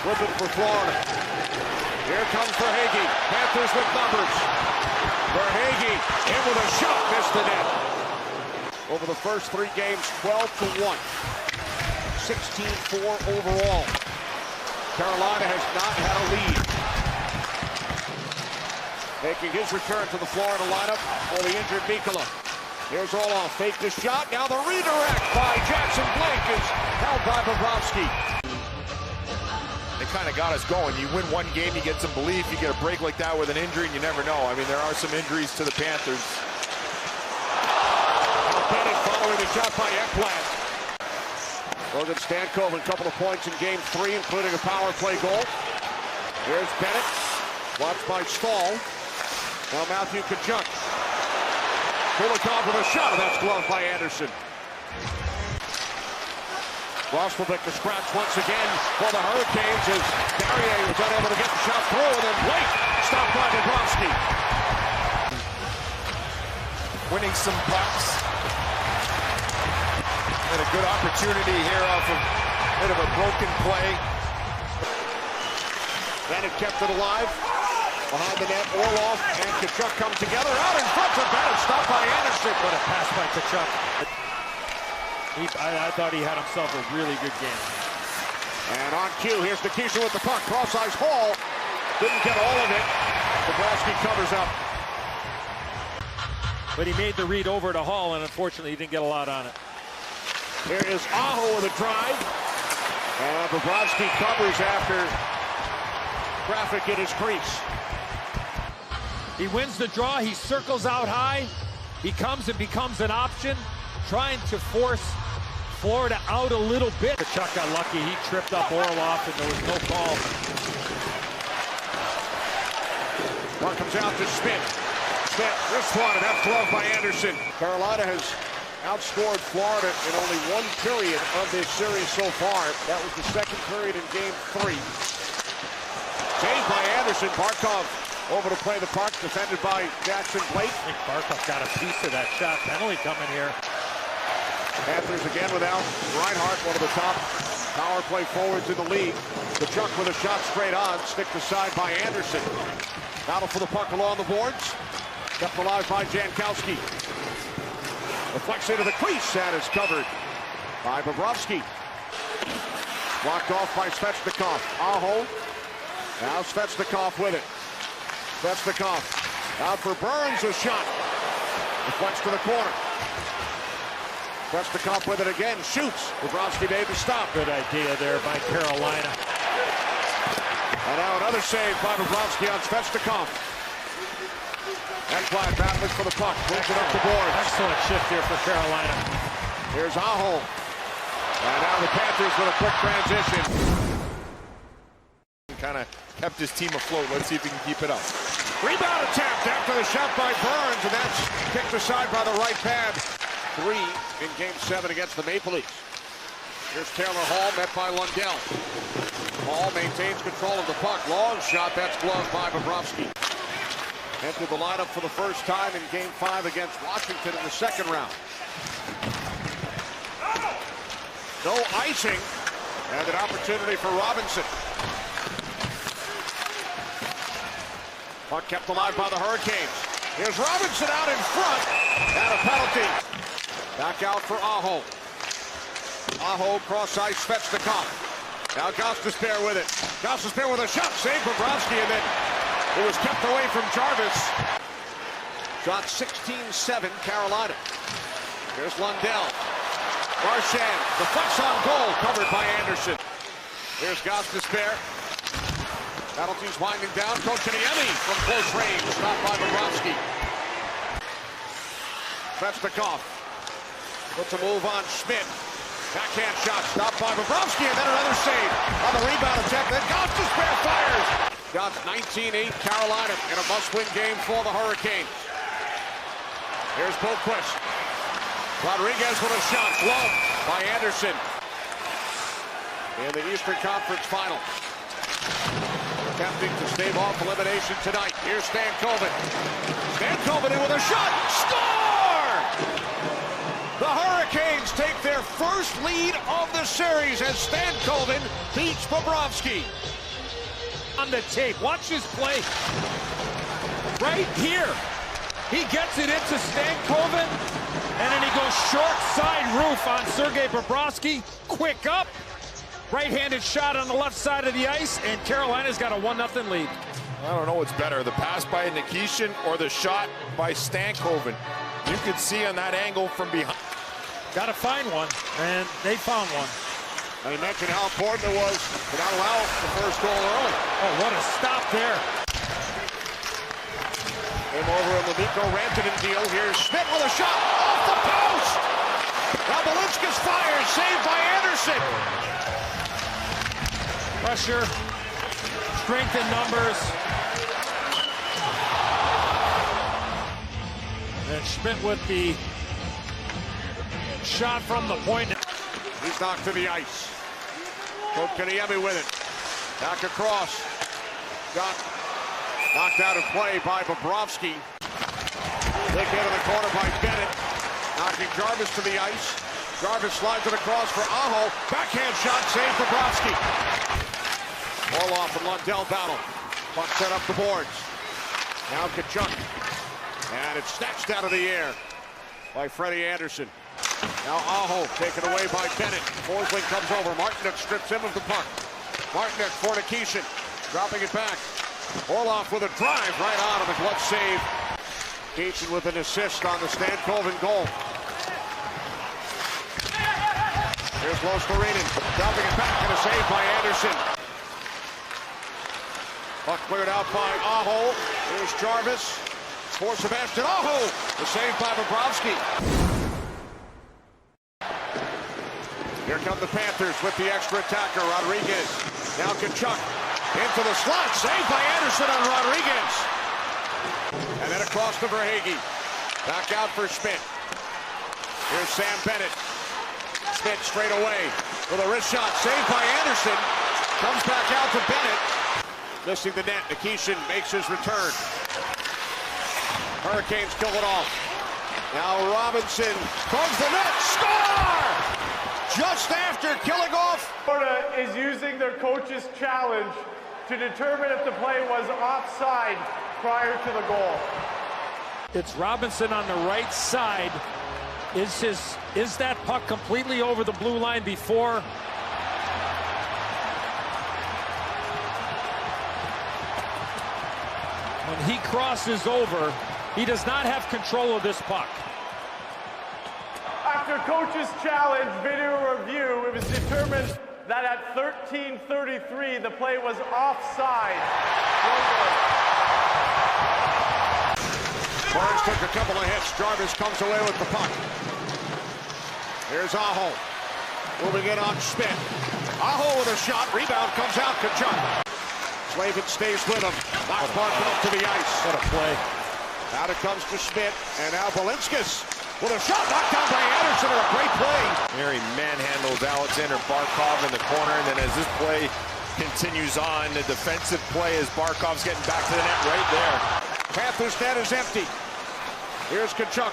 with it for Florida. Here comes Verhaeghe. Panthers with numbers. Verhaeghe in with a shot, missed the net. Over the first 3 games, 12-1. 16-4 overall. Carolina has not had a lead. Making his return to the Florida lineup for the injured Mikkola. Here's Orlov, fake the shot. Now the redirect by Jackson Blake is held by Bobrovsky. They kind of got us going. You win one game, you get some belief. You get a break like that with an injury, and you never know. I mean, there are some injuries to the Panthers. Bennett following the shot by Ekblad. Logan Stankoven, a couple of points in game 3, including a power play goal. Here's Bennett, watched by Stahl. Now Matthew Tkachuk. Kulikov with a shot, and that's gloved by Anderson. Roslovic to scratch once again for the Hurricanes as Barrier was unable to get the shot through, and then Blake stopped by Bobrovsky. Winning some pucks. And a good opportunity here off of a bit of a broken play. Bennett kept it alive. Behind the net, Orlov and Tkachuk come together. Out in front of Bennett, stopped by Anderson. What a pass by Tkachuk. I thought he had himself a really good game. And on cue, here's Nikisha with the puck. Cross-ice Hall. Didn't get all of it. Bobrovsky covers up. But he made the read over to Hall, and unfortunately he didn't get a lot on it. Here is Aho with a drive. And Bobrovsky covers after traffic in his crease. He wins the draw. He circles out high. He comes and becomes an option, trying to force Florida out a little bit. Tkachuk got lucky. He tripped up Orlov, and there was no call. Puck comes out to Smith. Smith, this one, and that's gloved by Anderson. Carolina has outscored Florida in only 1 period of this series so far. That was the second period in game 3. Saved by Anderson. Barkov over to play the puck, defended by Jackson Blake. I think Barkov got a piece of that shot. Penalty coming here. Panthers again without Reinhart, one of the top power play forwards in the league. Tkachuk with a shot straight on, sticked aside by Anderson. Battle for the puck along the boards. Kept alive by Jankowski. Deflects into the crease, and is covered by Bobrovsky. Blocked off by Svechnikov. Aho. Now Svechnikov with it. Svechnikov out for Burns, a shot. Deflects to the corner. Svechnikov with it again, shoots. Bobrovsky made the stop. Good idea there by Carolina. And now another save by Bobrovsky on Svechnikov. Ekblad battling for the puck, moves it up the board. Excellent shift here for Carolina. Here's Aho. And now the Panthers with a quick transition. Kind of kept his team afloat. Let's see if he can keep it up. Rebound attempt after the shot by Burns, and that's kicked aside by the right pad. 3 in game 7 against the Maple Leafs. Here's Taylor Hall, met by Lundell. Hall maintains control of the puck. Long shot, that's gloved by Bobrovsky. Entered the lineup for the first time in game 5 against Washington in the second round. No icing, and an opportunity for Robinson. Puck kept alive by the Hurricanes. Here's Robinson out in front, and a penalty. Back out for Aho. Aho cross-ice, Svechnikov. Now Gostisbehere with it. Gostisbehere with a shot, saved Bobrovsky, and then it was kept away from Jarvis. Shot 16-7, Carolina. Here's Lundell. Marchand, deflects on goal, covered by Anderson. Here's Gostisbehere. Penalties winding down. Kotkaniemi from close range, stopped by Bobrovsky. Svechnikov puts a move on Schmidt. Backhand shot, stopped by Bobrovsky, and then another save on the rebound attempt. Then Gostisbehere fires. Shots 19-8 Carolina in a must-win game for the Hurricanes. Here's Boquist. Rodriguez with a shot, gloved by Anderson. In the Eastern Conference Final. Attempting to stave off elimination tonight. Here's Stankoven. Stankoven in with a shot. Score! The Hurricanes take their first lead of the series as Stankoven beats Bobrovsky. On the tape, watch his play. Right here. He gets it into Stankoven, and then he goes short side roof on Sergei Bobrovsky. Quick up. Right-handed shot on the left side of the ice, and Carolina's got a 1-0 lead. I don't know what's better, the pass by Nikishin or the shot by Stankoven. You could see on that angle from behind. Got to find one, and they found one. And he mentioned how important it was to not allow the first goal early. Oh, what a stop there. Came over in the Mikko Rantanen deal. Here's Schmidt with a shot off the post. Now Balinskis fires, saved by Anderson. Pressure, strength in numbers. And Schmidt with the shot from the point. He's knocked to the ice. Kotkaniemi with it. Back across. Got knocked out of play by Bobrovsky. Big hit in the corner by Bennett. Knocking Jarvis to the ice. Jarvis slides it across for Aho. Backhand shot, saved Bobrovsky. Orlov and Lundell battle. Puck set up the boards. Now Tkachuk. And it's snatched out of the air by Freddie Anderson. Now Aho taken away by Bennett. Forsling comes over. Martinook strips him of the puck. Martinook for Nikishin. Dropping it back. Orlov with a drive right out of the glove save. Nikishin with an assist on the Stankoven goal. Here's Lostarinen. Dropping it back and a save by Anderson. Puck cleared out by Aho. Here's Jarvis. For Sebastian Aho. The save by Bobrovsky. Here come the Panthers with the extra attacker, Rodriguez. Now Tkachuk into the slot. Saved by Anderson on Rodriguez. And then across to Verhaeghe. Back out for Schmidt. Here's Sam Bennett. Schmidt straight away with a wrist shot. Saved by Anderson. Comes back out to Bennett. Missing the net. Nikishin makes his return. Harricaine's kill it off. Now Robinson comes the net. Score! Just after killing off. Florida is using their coach's challenge to determine if the play was offside prior to the goal. It's Robinson on the right side. Is that puck completely over the blue line before? When he crosses over, he does not have control of this puck. After coach's challenge video review, it was determined that at 13:33 the play was offside. Burns took a couple of hits. Jarvis comes away with the puck. Here's Aho. Moving in on Schmidt. Aho with a shot. Rebound comes out. Tkachuk. Slavin stays with him. Knocks Barker up to the ice. What a play. Out it comes to Schmidt. And now Balinskis with a shot knocked down by Anderson. A great play. Here he manhandles Alexander Barkov in the corner. And then as this play continues on, the defensive play as Barkov's getting back to the net right there. Panthers net is empty. Here's Tkachuk.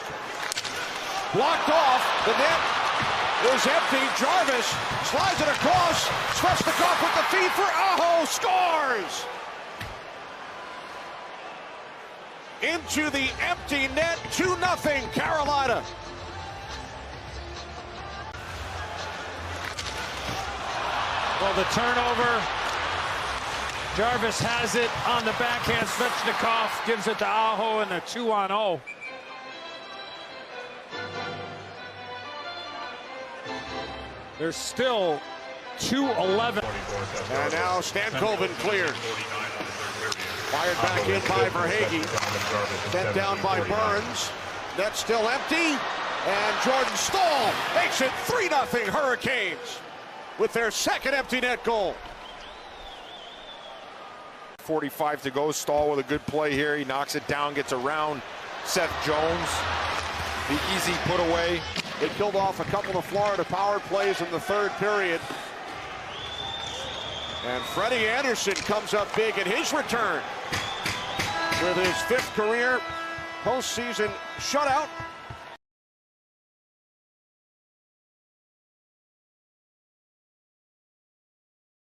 Blocked off. The net is empty. Jarvis slides it across. Svechnikov with the feed for Aho. Scores! Into the empty net. 2-0 Carolina. Well, the turnover. Jarvis has it on the backhand. Svechnikov gives it to Aho in a 2-on-0. There's still 2:11. And now Stankoven cleared. Fired back in by Verhaeghe. Sent down by Burns. Net still empty. And Jordan Staal makes it 3-0 Hurricanes with their second empty net goal. 45 to go. Staal with a good play here. He knocks it down, gets around Seth Jones. The easy put away. They killed off a couple of Florida power plays in the third period. And Freddie Anderson comes up big in his return with his 5th career postseason shutout.